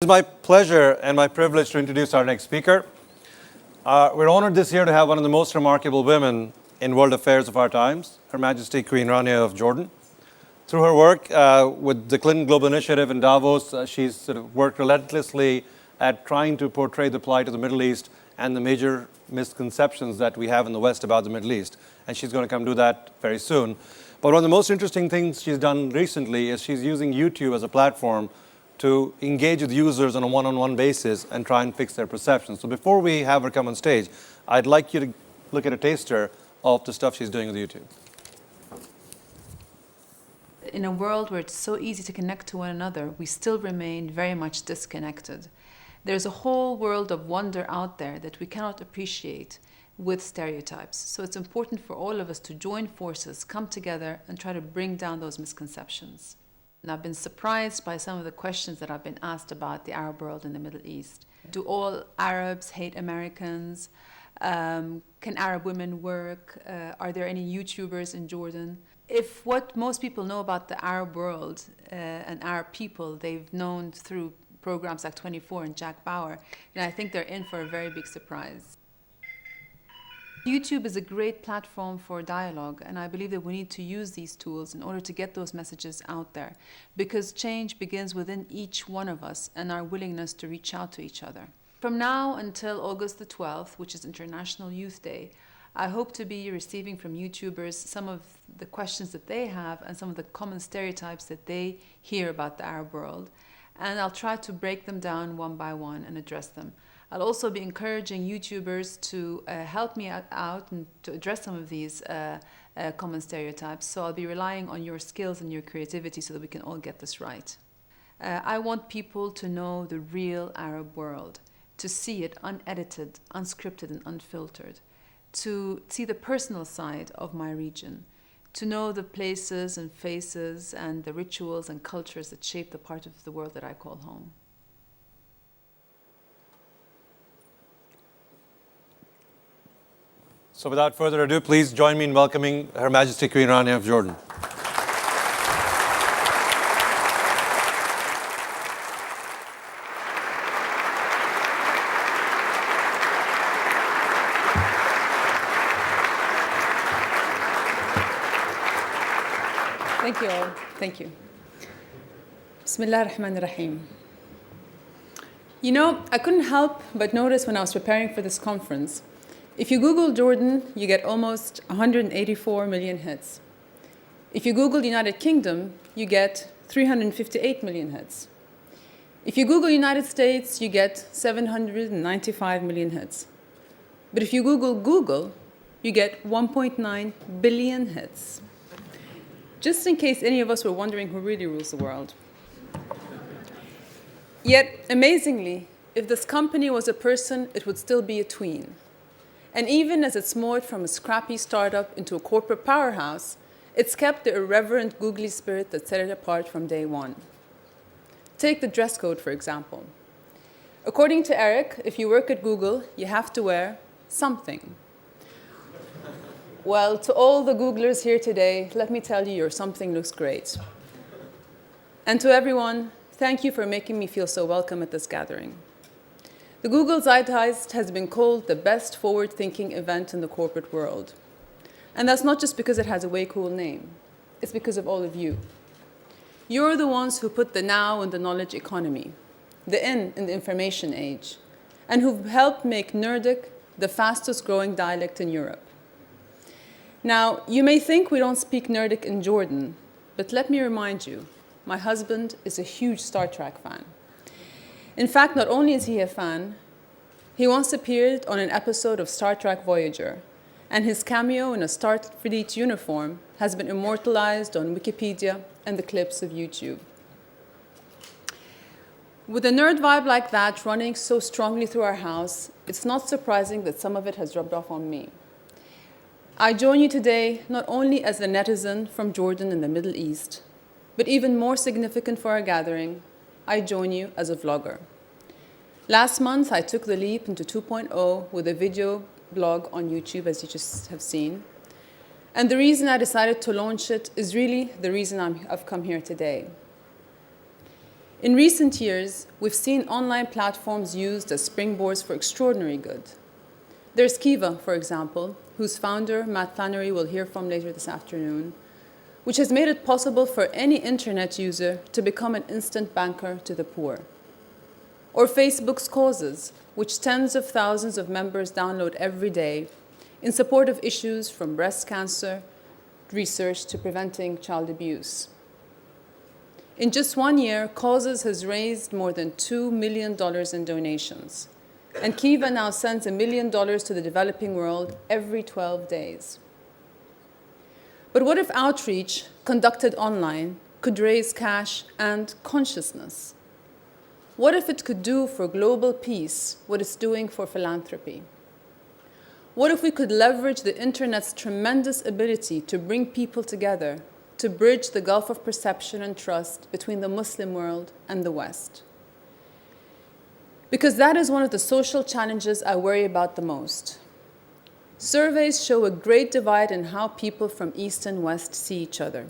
It is my pleasure and my privilege to introduce our next speaker. We're honored this year to have one of the most remarkable women in world affairs of our times, Her Majesty Queen Rania of Jordan. Through her work with the Clinton Global Initiative in Davos, she's sort of worked relentlessly at trying to portray the plight of the Middle East and the major misconceptions that we have in the West about the Middle East. And she's going to come do that very soon. But one of the most interesting things she's done recently is she's using YouTube as a platform to engage with users on a one-on-one basis and try and fix their perceptions. So before we have her come on stage, I'd like you to look at a taster of the stuff she's doing with YouTube. In a world where it's so easy to connect to one another, we still remain very much disconnected. There's a whole world of wonder out there that we cannot appreciate with stereotypes. So it's important for all of us to join forces, come together, and try to bring down those misconceptions. And I've been surprised by some of the questions that I've been asked about the Arab world in the Middle East. Do all Arabs hate Americans? Can Arab women work? Are there any YouTubers in Jordan? If what most people know about the Arab world and Arab people, they've known through programs like 24 and Jack Bauer, and I think they're in for a very big surprise. YouTube is a great platform for dialogue, and I believe that we need to use these tools in order to get those messages out there, because change begins within each one of us and our willingness to reach out to each other. From now until August the 12th, which is International Youth Day, I hope to be receiving from YouTubers some of the questions that they have and some of the common stereotypes that they hear about the Arab world, and I'll try to break them down one by one and address them. I'll also be encouraging YouTubers to help me out and to address some of these common stereotypes. So I'll be relying on your skills and your creativity so that we can all get this right. I want people to know the real Arab world, to see it unedited, unscripted, and unfiltered, to see the personal side of my region, to know the places and faces and the rituals and cultures that shape the part of the world that I call home. So without further ado, please join me in welcoming Her Majesty Queen Rania of Jordan. Thank you all. Thank you. Bismillah ar-Rahman ar-Rahim. You know, I couldn't help but notice when I was preparing for this conference, if you Google Jordan, you get almost 184 million hits. If you Google United Kingdom, you get 358 million hits. If you Google United States, you get 795 million hits. But if you Google Google, you get 1.9 billion hits. Just in case any of us were wondering who really rules the world. Yet, amazingly, if this company was a person, it would still be a tween. And even as it's morphed from a scrappy startup into a corporate powerhouse, it's kept the irreverent, googly spirit that set it apart from day one. Take the dress code, for example. According to Eric, if you work at Google, you have to wear something. Well, to all the Googlers here today, let me tell you, your something looks great. And to everyone, thank you for making me feel so welcome at this gathering. The Google Zeitgeist has been called the best forward-thinking event in the corporate world. And that's not just because it has a way cool name. It's because of all of you. You're the ones who put the now in the knowledge economy, the in the information age, and who've helped make Nerdic the fastest growing dialect in Europe. Now, you may think we don't speak Nerdic in Jordan, but let me remind you, my husband is a huge Star Trek fan. In fact, not only is he a fan, he once appeared on an episode of Star Trek Voyager, and his cameo in a Starfleet uniform has been immortalized on Wikipedia and the clips of YouTube. With a nerd vibe like that running so strongly through our house, it's not surprising that some of it has rubbed off on me. I join you today not only as a netizen from Jordan in the Middle East, but even more significant for our gathering, I join you as a vlogger. Last month, I took the leap into 2.0 with a video blog on YouTube, as you just have seen. And the reason I decided to launch it is really the reason I've come here today. In recent years, we've seen online platforms used as springboards for extraordinary good. There's Kiva, for example, whose founder, Matt Flannery, we'll hear from later this afternoon, which has made it possible for any internet user to become an instant banker to the poor. Or Facebook's Causes, which tens of thousands of members download every day in support of issues from breast cancer research to preventing child abuse. In just 1 year, Causes has raised more than $2 million in donations. And Kiva now sends $1 million to the developing world every 12 days. But what if outreach conducted online could raise cash and consciousness? What if it could do for global peace what it's doing for philanthropy? What if we could leverage the internet's tremendous ability to bring people together, to bridge the gulf of perception and trust between the Muslim world and the West? Because that is one of the social challenges I worry about the most. Surveys show a great divide in how people from East and West see each other.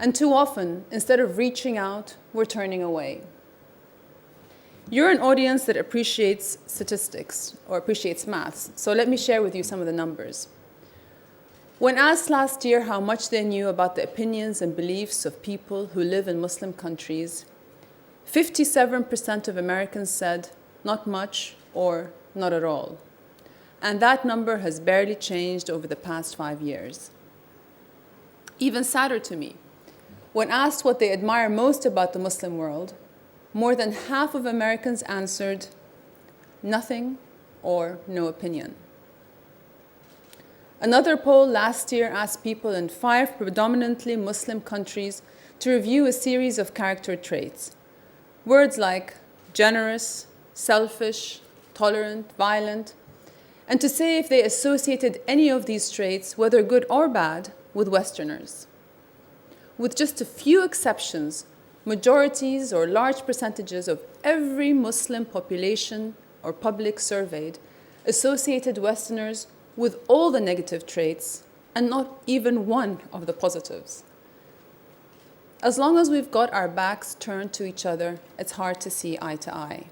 And too often, instead of reaching out, we're turning away. You're an audience that appreciates statistics or appreciates maths, so let me share with you some of the numbers. When asked last year how much they knew about the opinions and beliefs of people who live in Muslim countries, 57% of Americans said not much or not at all. And that number has barely changed over the past 5 years. Even sadder to me, when asked what they admire most about the Muslim world, more than half of Americans answered nothing or no opinion. Another poll last year asked people in 5 predominantly Muslim countries to review a series of character traits. Words like generous, selfish, tolerant, violent, and to say if they associated any of these traits, whether good or bad, with Westerners. With just a few exceptions, majorities or large percentages of every Muslim population or public surveyed associated Westerners with all the negative traits and not even one of the positives. As long as we've got our backs turned to each other, it's hard to see eye to eye.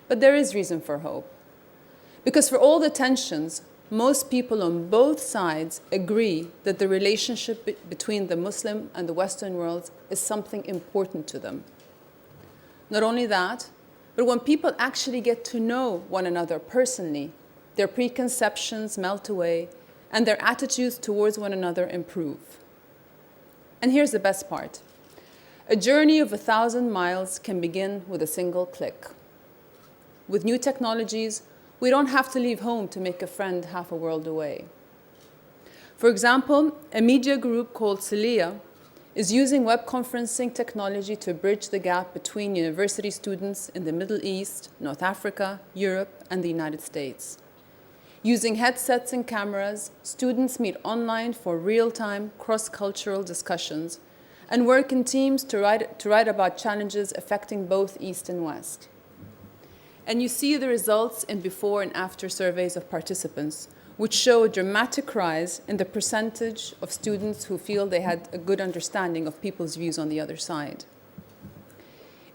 But there is reason for hope. Because for all the tensions, most people on both sides agree that the relationship between the Muslim and the Western worlds is something important to them. Not only that, but when people actually get to know one another personally, their preconceptions melt away and their attitudes towards one another improve. And here's the best part. A journey of 1,000 miles can begin with a single click. With new technologies, we don't have to leave home to make a friend half a world away. For example, a media group called Celia is using web conferencing technology to bridge the gap between university students in the Middle East, North Africa, Europe, and the United States. Using headsets and cameras, students meet online for real-time, cross-cultural discussions and work in teams to write about challenges affecting both East and West. And you see the results in before and after surveys of participants, which show a dramatic rise in the percentage of students who feel they had a good understanding of people's views on the other side.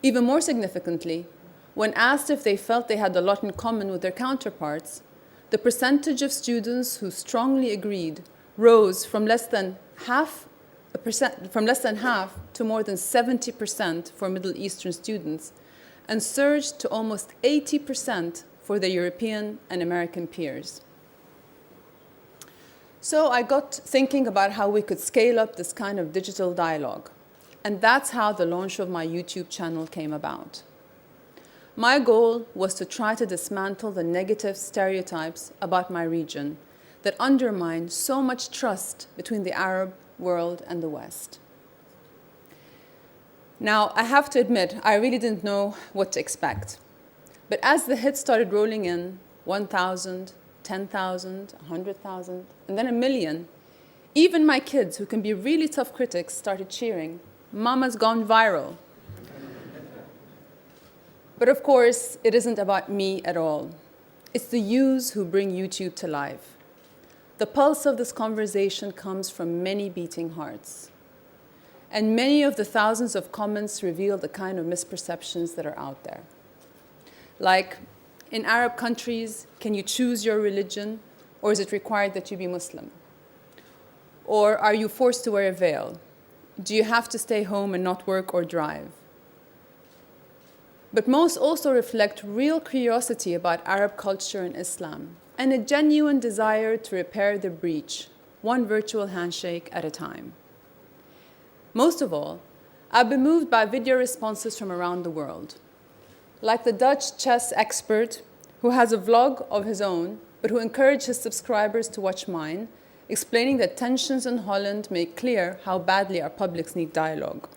Even more significantly, when asked if they felt they had a lot in common with their counterparts, the percentage of students who strongly agreed rose from less than half to more than 70% for Middle Eastern students, and surged to almost 80% for their European and American peers. So I got thinking about how we could scale up this kind of digital dialogue, and that's how the launch of my YouTube channel came about. My goal was to try to dismantle the negative stereotypes about my region that undermine so much trust between the Arab world and the West. Now, I have to admit, I really didn't know what to expect. But as the hits started rolling in, 1,000, 10,000, 100,000, and then 1 million, even my kids, who can be really tough critics, started cheering, "Mama's gone viral." But of course, it isn't about me at all. It's the yous who bring YouTube to life. The pulse of this conversation comes from many beating hearts. and many of the thousands of comments reveal the kind of misperceptions that are out there. Like, in Arab countries, can you choose your religion, or is it required that you be Muslim? Or are you forced to wear a veil? Do you have to stay home and not work or drive? But most also reflect real curiosity about Arab culture and Islam, and a genuine desire to repair the breach, one virtual handshake at a time. Most of all, I've been moved by video responses from around the world. Like the Dutch chess expert who has a vlog of his own, but who encouraged his subscribers to watch mine, explaining that tensions in Holland make clear how badly our publics need dialogue.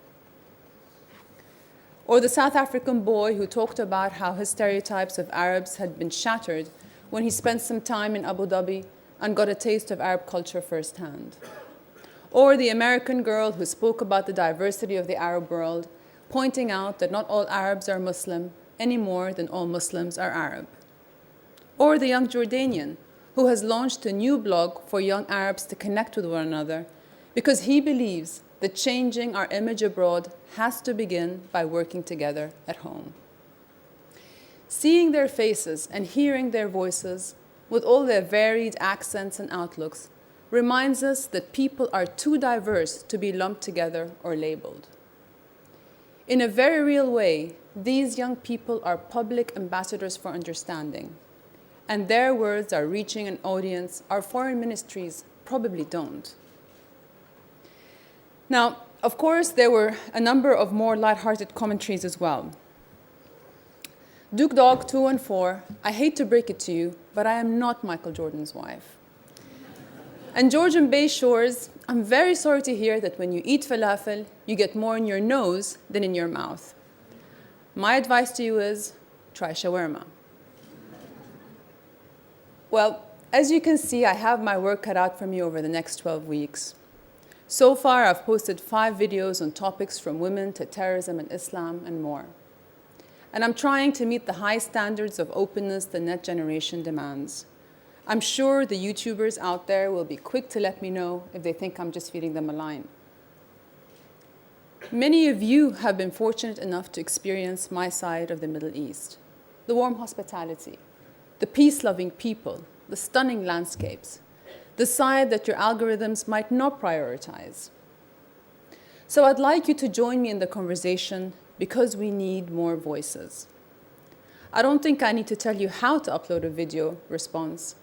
Or the South African boy who talked about how his stereotypes of Arabs had been shattered when he spent some time in Abu Dhabi and got a taste of Arab culture firsthand. Or the American girl who spoke about the diversity of the Arab world, pointing out that not all Arabs are Muslim any more than all Muslims are Arab. Or the young Jordanian who has launched a new blog for young Arabs to connect with one another because he believes that changing our image abroad has to begin by working together at home. Seeing their faces and hearing their voices, with all their varied accents and outlooks, reminds us that people are too diverse to be lumped together or labeled. In a very real way, these young people are public ambassadors for understanding, and their words are reaching an audience our foreign ministries probably don't. Now, of course, there were a number of more lighthearted commentaries as well. Duke Dog 214, I hate to break it to you, but I am not Michael Jordan's wife. And Georgian Bay Shores, I'm very sorry to hear that when you eat falafel, you get more in your nose than in your mouth. My advice to you is, try shawarma. Well, as you can see, I have my work cut out for me over the next 12 weeks. So far, I've posted 5 videos on topics from women to terrorism and Islam and more. And I'm trying to meet the high standards of openness the net generation demands. I'm sure the YouTubers out there will be quick to let me know if they think I'm just feeding them a line. Many of you have been fortunate enough to experience my side of the Middle East, the warm hospitality, the peace-loving people, the stunning landscapes, the side that your algorithms might not prioritize. So I'd like you to join me in the conversation because we need more voices. I don't think I need to tell you how to upload a video response,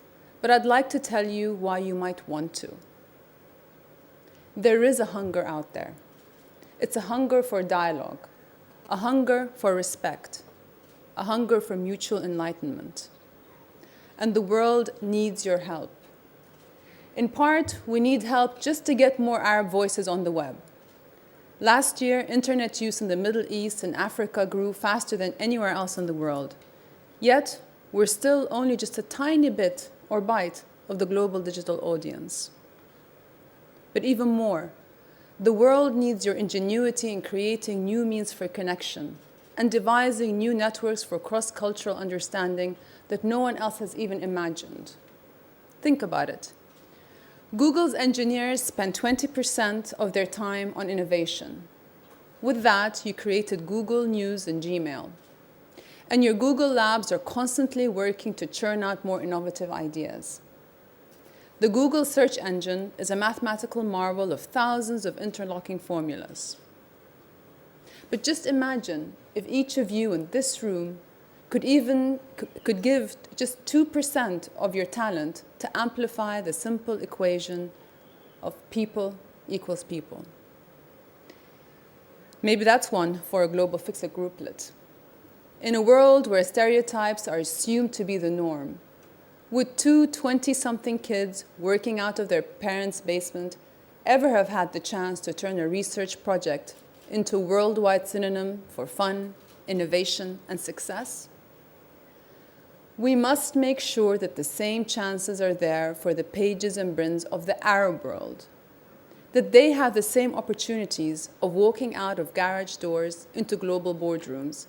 but I'd like to tell you why you might want to. There is a hunger out there. It's a hunger for dialogue, a hunger for respect, a hunger for mutual enlightenment. And the world needs your help. In part, we need help just to get more Arab voices on the web. Last year, internet use in the Middle East and Africa grew faster than anywhere else in the world. Yet, we're still only just a tiny bit or bite of the global digital audience. But even more, the world needs your ingenuity in creating new means for connection and devising new networks for cross-cultural understanding that no one else has even imagined. Think about it. Google's engineers spend 20% of their time on innovation. With that, you created Google News and Gmail. And your Google labs are constantly working to churn out more innovative ideas. The Google search engine is a mathematical marvel of thousands of interlocking formulas. But just imagine if each of you in this room could give just 2% of your talent to amplify the simple equation of people equals people. Maybe that's one for a global fix-it grouplet. In a world where stereotypes are assumed to be the norm, would 2 20-something kids working out of their parents' basement ever have had the chance to turn a research project into a worldwide synonym for fun, innovation, and success? We must make sure that the same chances are there for the Pages and Brins of the Arab world, that they have the same opportunities of walking out of garage doors into global boardrooms,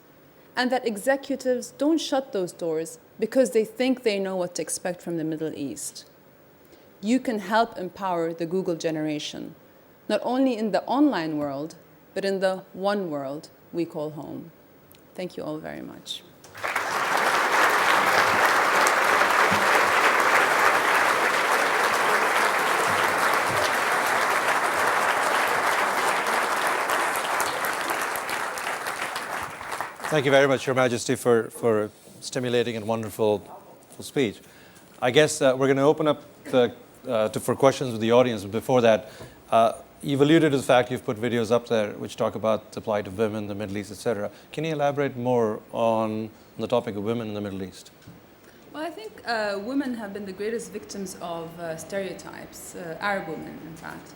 and that executives don't shut those doors because they think they know what to expect from the Middle East. You can help empower the Google generation not only in the online world, but in the one world we call home. Thank you all very much. Thank you very much, Your Majesty, for stimulating and wonderful speech. I guess we're going to open up for questions with the audience. But before that, you've alluded to the fact you've put videos up there which talk about the plight of women, the Middle East, etc. Can you elaborate more on the topic of women in the Middle East? Well, I think women have been the greatest victims of stereotypes, Arab women, in fact.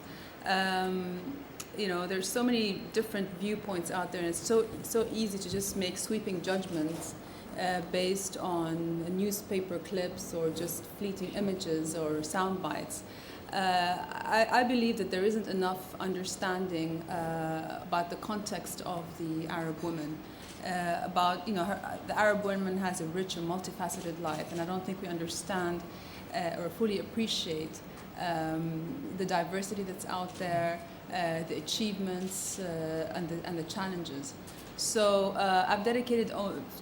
There's so many different viewpoints out there, and it's so easy to just make sweeping judgments based on newspaper clips or just fleeting images or sound bites. I believe that there isn't enough understanding about the context of the Arab woman. The Arab woman has a rich and multifaceted life, and I don't think we understand or fully appreciate the diversity that's out there, the achievements and the challenges. So I've dedicated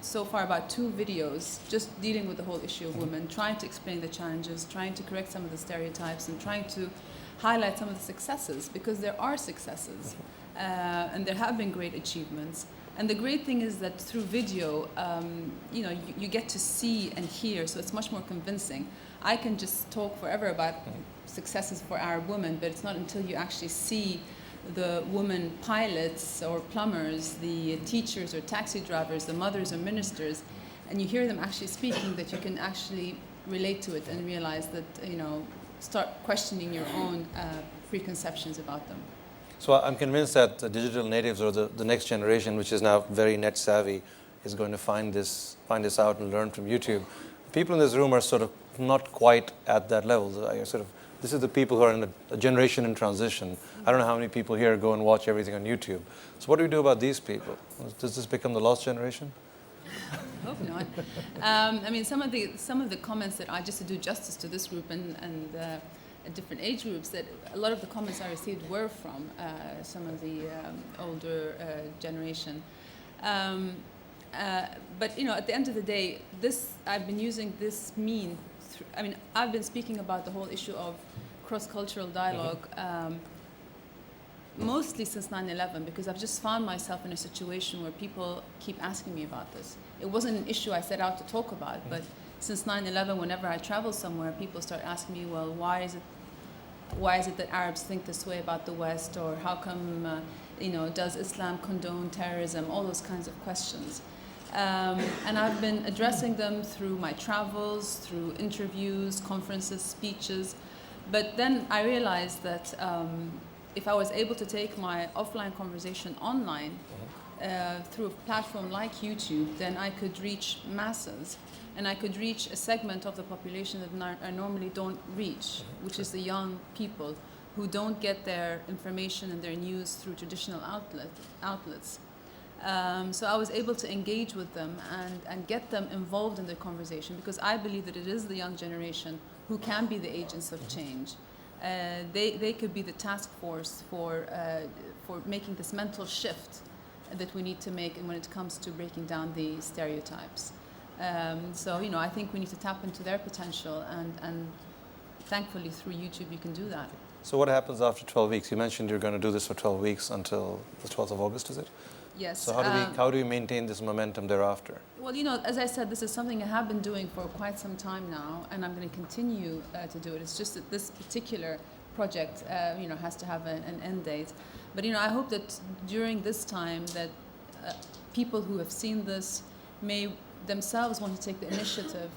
so far about 2 videos just dealing with the whole issue of women, trying to explain the challenges, trying to correct some of the stereotypes, and trying to highlight some of the successes, because there are successes and there have been great achievements. And the great thing is that through video, you get to see and hear, so it's much more convincing. I can just talk forever about successes for Arab women, but it's not until you actually see the women pilots or plumbers, the teachers or taxi drivers, the mothers or ministers, and you hear them actually speaking that you can actually relate to it and realize that, start questioning your own preconceptions about them. So I'm convinced that the digital natives, or the next generation, which is now very net savvy, is going to find this out and learn from YouTube. People in this room are sort of not quite at that level. This is the people who are in a generation in transition. I don't know how many people here go and watch everything on YouTube. So what do we do about these people? Does this become the lost generation? I hope not. Some of the comments that just to do justice to this group and different age groups, that a lot of the comments I received were from some of the older generation. But at the end of the day, I've been using this mean. I've been speaking about the whole issue of cross-cultural dialogue mostly since 9/11, because I've just found myself in a situation where people keep asking me about this. It wasn't an issue I set out to talk about, but since 9/11, whenever I travel somewhere, people start asking me, well, why is it that Arabs think this way about the West, or how come, does Islam condone terrorism, all those kinds of questions. And I've been addressing them through my travels, through interviews, conferences, speeches. But then I realized that if I was able to take my offline conversation online through a platform like YouTube, then I could reach masses. And I could reach a segment of the population that I normally don't reach, which is the young people who don't get their information and their news through traditional outlets. So I was able to engage with them and get them involved in the conversation, because I believe that it is the young generation who can be the agents of change. They could be the task force for making this mental shift that we need to make when it comes to breaking down the stereotypes. I think we need to tap into their potential, and thankfully through YouTube you can do that. So what happens after 12 weeks? You mentioned you're going to do this for 12 weeks until the 12th of August, is it? Yes. So how do we maintain this momentum thereafter? Well, as I said, this is something I have been doing for quite some time now, and I'm going to continue to do it. It's just that this particular project, has to have an end date. But, I hope that during this time that people who have seen this may themselves want to take the initiative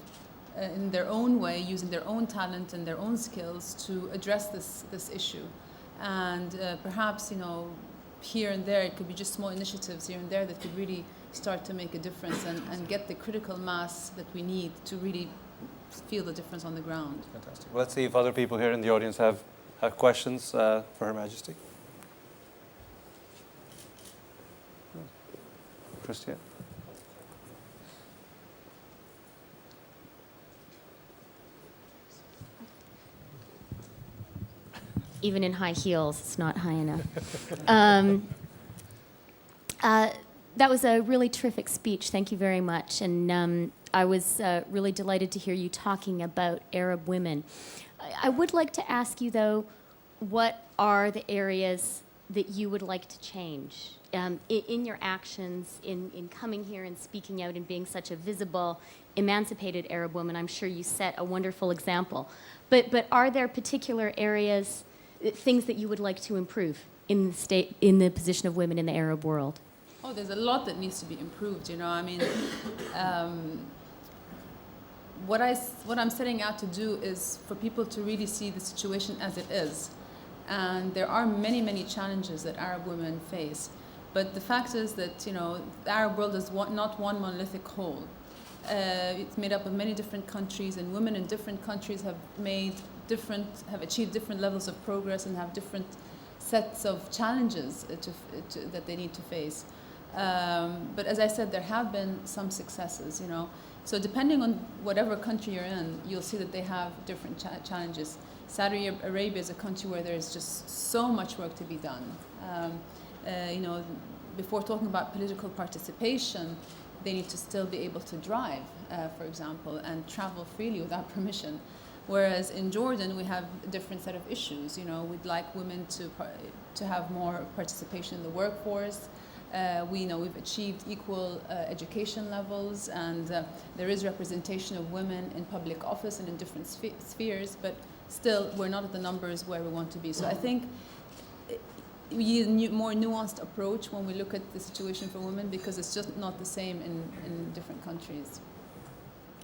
in their own way, using their own talent and their own skills to address this issue. And perhaps, here and there, it could be just small initiatives here and there that could really start to make a difference and get the critical mass that we need to really feel the difference on the ground. Fantastic. Well, let's see if other people here in the audience have questions for Her Majesty. Christian? Even in high heels, it's not high enough. That was a really terrific speech. Thank you very much. And I was really delighted to hear you talking about Arab women. I would like to ask you, though, what are the areas that you would like to change in your actions, in coming here and speaking out and being such a visible, emancipated Arab woman? I'm sure you set a wonderful example. But are there particular areas, things that you would like to improve in the position of women in the Arab world? Oh, there's a lot that needs to be improved, you know. I mean, what I'm setting out to do is for people to really see the situation as it is. And there are many, many challenges that Arab women face. But the fact is that, you know, the Arab world is not one monolithic whole. It's made up of many different countries, and women in different countries have achieved different levels of progress and have different sets of challenges that they need to face. But as I said, there have been some successes, you know. So depending on whatever country you're in, you'll see that they have different challenges. Saudi Arabia is a country where there's just so much work to be done. You know, before talking about political participation, they need to still be able to drive, for example, and travel freely without permission. Whereas in Jordan, we have a different set of issues. You know, we'd like women to have more participation in the workforce. We know we've achieved equal education levels, and there is representation of women in public office and in different spheres, but still we're not at the numbers where we want to be. So I think we need a more nuanced approach when we look at the situation for women, because it's just not the same in different countries.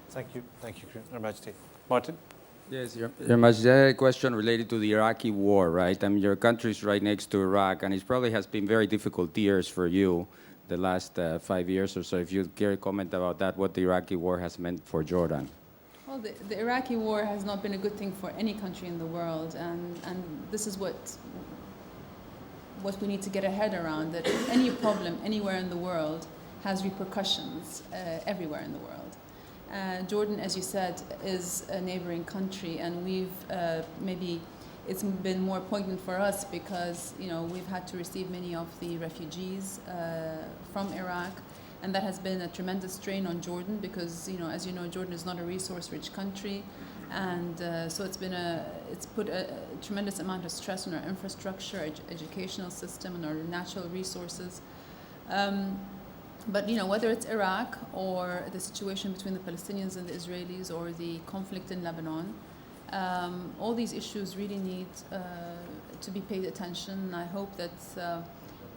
Thank you, Her Majesty. Martin? Yes, Your Majesty, I had a question related to the Iraqi war, right? I mean, your country is right next to Iraq, and it probably has been very difficult years for you the last 5 years or so. If you care to comment about that, what the Iraqi war has meant for Jordan. Well, the Iraqi war has not been a good thing for any country in the world, and this is what we need to get our head around, that any problem anywhere in the world has repercussions everywhere in the world. Jordan, as you said, is a neighboring country, and we've maybe it's been more poignant for us because, you know, we've had to receive many of the refugees from Iraq, and that has been a tremendous strain on Jordan because, you know, as you know, Jordan is not a resource-rich country, and so it's put a tremendous amount of stress on our infrastructure, educational system, and our natural resources. But, you know, whether it's Iraq or the situation between the Palestinians and the Israelis or the conflict in Lebanon, all these issues really need to be paid attention. And I hope that,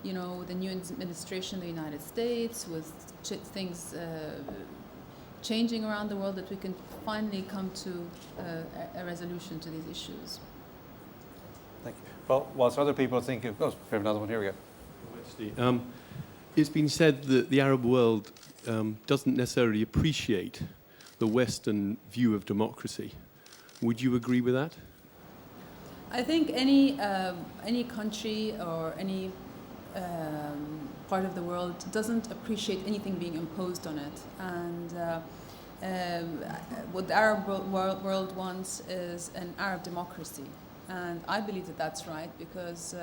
you know, the new administration in the United States, with things changing around the world, that we can finally come to a resolution to these issues. Thank you. Well, whilst other people think of, we have another one. Here we go. Majesty, it's been said that the Arab world doesn't necessarily appreciate the Western view of democracy. Would you agree with that? I think any country or any part of the world doesn't appreciate anything being imposed on it. And what the Arab world wants is an Arab democracy. And I believe that that's right, because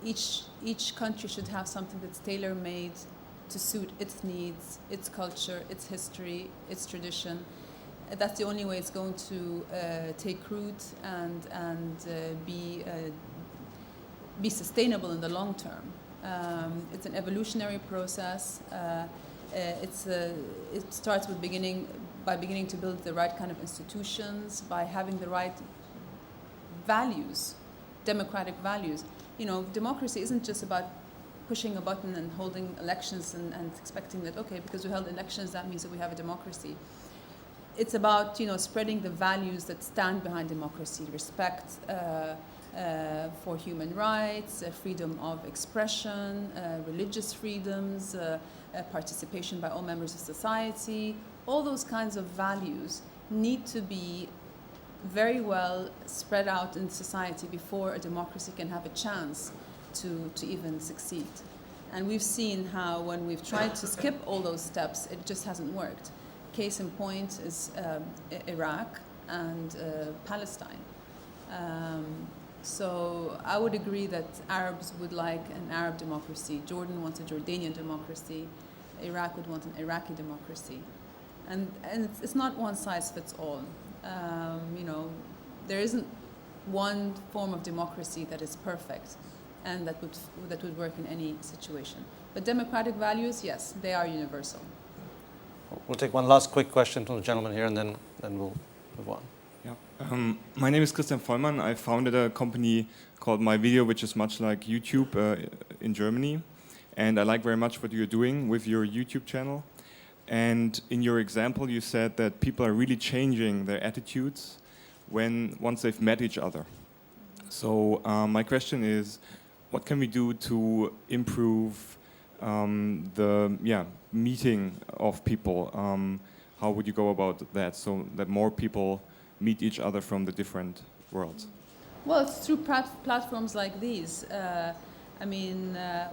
each country should have something that's tailor-made to suit its needs, its culture, its history, its tradition. That's the only way it's going to take root and be sustainable in the long term. It's an evolutionary process. It starts with beginning to build the right kind of institutions, by having the right values, democratic values. You know, democracy isn't just about pushing a button and holding elections and expecting that, okay, because we held elections, that means that we have a democracy. It's about, you know, spreading the values that stand behind democracy: respect for human rights, freedom of expression, religious freedoms, participation by all members of society. All those kinds of values need to be very well spread out in society before a democracy can have a chance to even succeed. And we've seen how when we've tried to skip all those steps, it just hasn't worked. Case in point is Iraq and Palestine. So I would agree that Arabs would like an Arab democracy. Jordan wants a Jordanian democracy. Iraq would want an Iraqi democracy. And it's not one size fits all. You know, there isn't one form of democracy that is perfect and that would work in any situation. But democratic values, yes, they are universal. We'll take one last quick question from the gentleman here, and then we'll move on. Yeah. My name is Christian Vollmann. I founded a company called My Video, which is much like YouTube in Germany. And I like very much what you're doing with your YouTube channel. And in your example, you said that people are really changing their attitudes once they've met each other. So my question is, what can we do to improve the meeting of people? How would you go about that so that more people meet each other from the different worlds? Well, it's through platforms like these.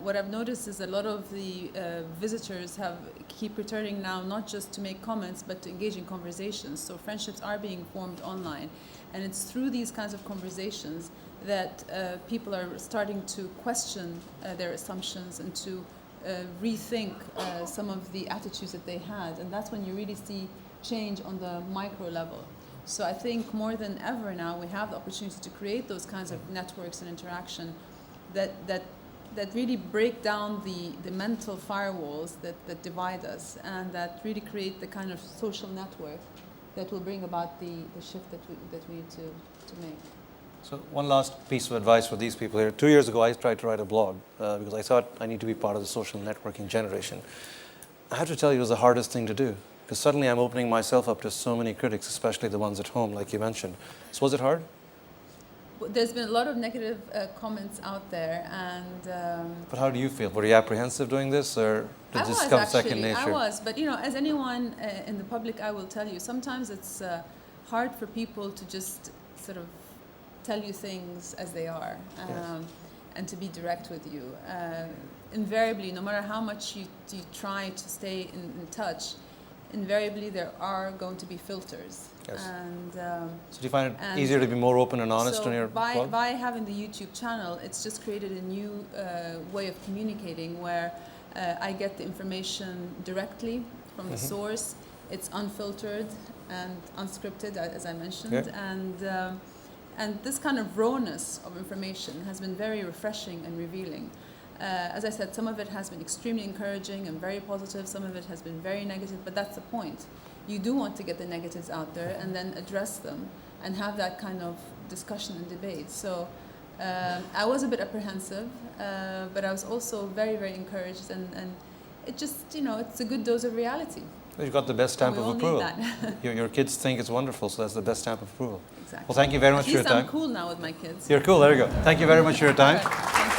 What I've noticed is a lot of the visitors keep returning now, not just to make comments, but to engage in conversations. So friendships are being formed online. And it's through these kinds of conversations that people are starting to question their assumptions and to rethink some of the attitudes that they had. And that's when you really see change on the micro level. So I think more than ever now we have the opportunity to create those kinds of networks and interaction that really break down the mental firewalls that divide us, and that really create the kind of social network that will bring about the shift that we need to make. So one last piece of advice for these people here. 2 years ago, I tried to write a blog because I thought I need to be part of the social networking generation. I have to tell you, it was the hardest thing to do, because suddenly I'm opening myself up to so many critics, especially the ones at home, like you mentioned. So was it hard? There's been a lot of negative comments out there, and But how do you feel? Were you apprehensive doing this, or did this come second nature? I was, but as anyone in the public, I will tell you, sometimes it's hard for people to just sort of tell you things as they are, and to be direct with you. Invariably, no matter how much you try to stay in touch, invariably there are going to be filters. Yes. And So do you find it easier to be more open and honest on your blog? By having the YouTube channel, it's just created a new way of communicating where I get the information directly from the source. It's unfiltered and unscripted, as I mentioned, and this kind of rawness of information has been very refreshing and revealing. As I said, some of it has been extremely encouraging and very positive. Some of it has been very negative, but that's the point. You do want to get the negatives out there and then address them and have that kind of discussion and debate. So I was a bit apprehensive, but I was also very, very encouraged, and it just, it's a good dose of reality. You've got the best stamp of approval. Need that. Your kids think it's wonderful, so that's the best stamp of approval. Exactly. Well, thank you very much for your time. I'm cool now with my kids. You're cool, there you go. Thank you very much for your time. All right.